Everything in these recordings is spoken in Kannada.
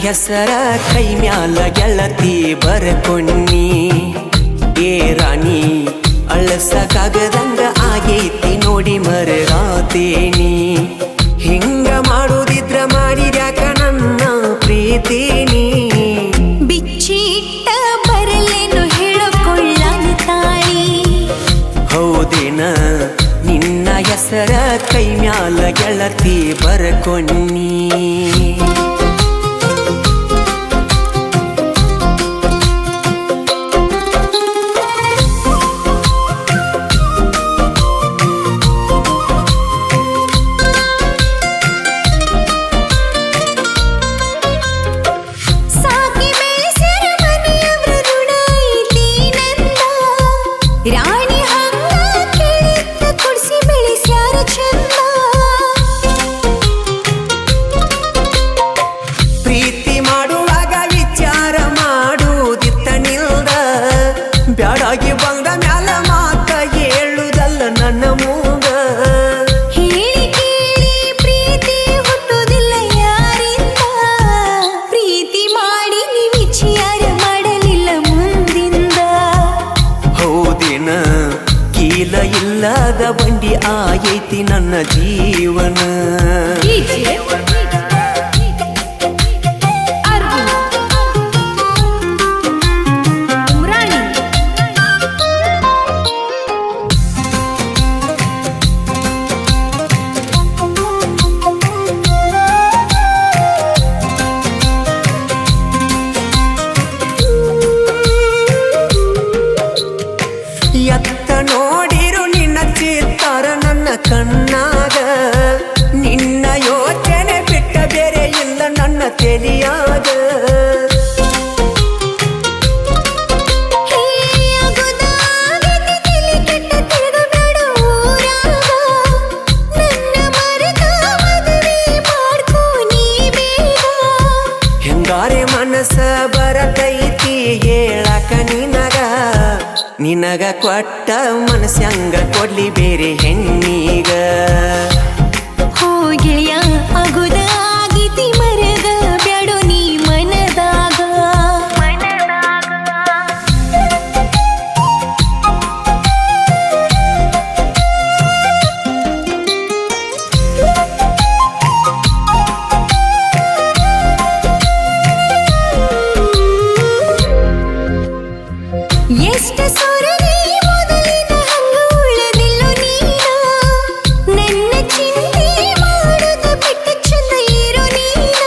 ಹೆಸರ ಕೈ ಮ್ಯಾಲ ಗೆಳತಿ ಬರ್ಕೊನ್ನಿ ಏ ರಾಣಿ ಅಳಸಕ್ಕಾಗದಂಗ ಆಗೈತಿ ನೋಡಿ ಮರಗಾತೇನಿ ಹಿಂಗ ಮಾಡುದಿದ್ರ ಮಾಡಿದ್ಯಾಕ ನನ್ನ ಪ್ರೀತಿನಿ ಬಿಚ್ಚಿಟ್ಟ ಬರಲೇನು ಹೇಳಿಕೊಳ್ಳನ ತಾಳಿ ಹೌದೇನ ನಿನ್ನ ಹೆಸರ ಕೈ ಮ್ಯಾಲ ಗೆಳತಿ ಬರ್ಕೊನ್ನಿ ರಾಣಿ ಹಂಗ ಕೇಳಿದ್ದ ಕುಡಿಸಿ ಬೆಳೆಸ್ಯಾರ ಚಂದ ಪ್ರೀತಿ ಮಾಡುವಾಗ ವಿಚಾರ ಮಾಡುದಿತ್ತ ನಿಲ್ದ ಬ್ಯಾಡಾಗಿ ಬಂದ ಮ್ಯಾಲ ಮಾತ ಹೇಳುದಲ್ಲ ನನ್ನ ಮೂಗ ಹೇಳಿ ಕೇಳಿ ಪ್ರೀತಿ ಹುಟ್ಟುವುದಿಲ್ಲ ಯಾರಿಂದ ಪ್ರೀತಿ ಮಾಡಿ ನೀ ವಿಚಾರ ಮಾಡಲಿಲ್ಲ ಮುಂದಿಂದ ಹೌದೇನ ಕೀಲ ಇಲ್ಲದ ಬಂಡಿ ಆಗೈತಿ ನನ್ನ ಜೀವನ ಎತ್ತ ನೋಡಿರು ನಿನ್ನ ಚಿತ್ತಾರ ನನ್ನ ಕಣ್ಣಾಗ ನಿನ್ನ ಯೋಚನೆ ಬಿಟ್ಟ ಬೇರೆ ಇಲ್ಲ ನನ್ನ ತೆಲಿಯಾಗ ಹೆಂಗಾರೆ ಮನಸ್ಸ ಬರತೈತಿ ಹೇಳಕ ನಿನಗ ಕೊಟ್ಟ ಮನಸ್ಸಂಗ ಕೊಡ್ಲಿ ಬೇರೆ ಹೆಣ್ಣಿಗ ಹೋ ಗೆಳೆಯ ಆಗುದ ಆಗೀತಿ ಮರದ ಬ್ಯಾಡೋ ನೀ ಮನದಾಗ ಎಷ್ಟ ಸೊರಗಿ ಮೊದಲಿನ ಹಂಗ ಉಳದಿಲ್ಲೋ ನೀನ ನನ್ನ ಚಿಂತೆ ಮಾಡುದ ಬಿಟ್ಟ ಚಂದ ಇರೋ ನೀನ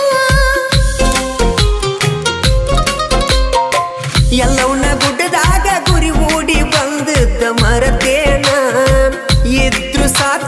ಎಲ್ಲವನ್ನ ಗುಡ್ಡದಾಗ ಗುರಿ ಓಡಿ ಬಂದದ್ದ ಮರತೇನ ಇದ್ರು ಸಾಕ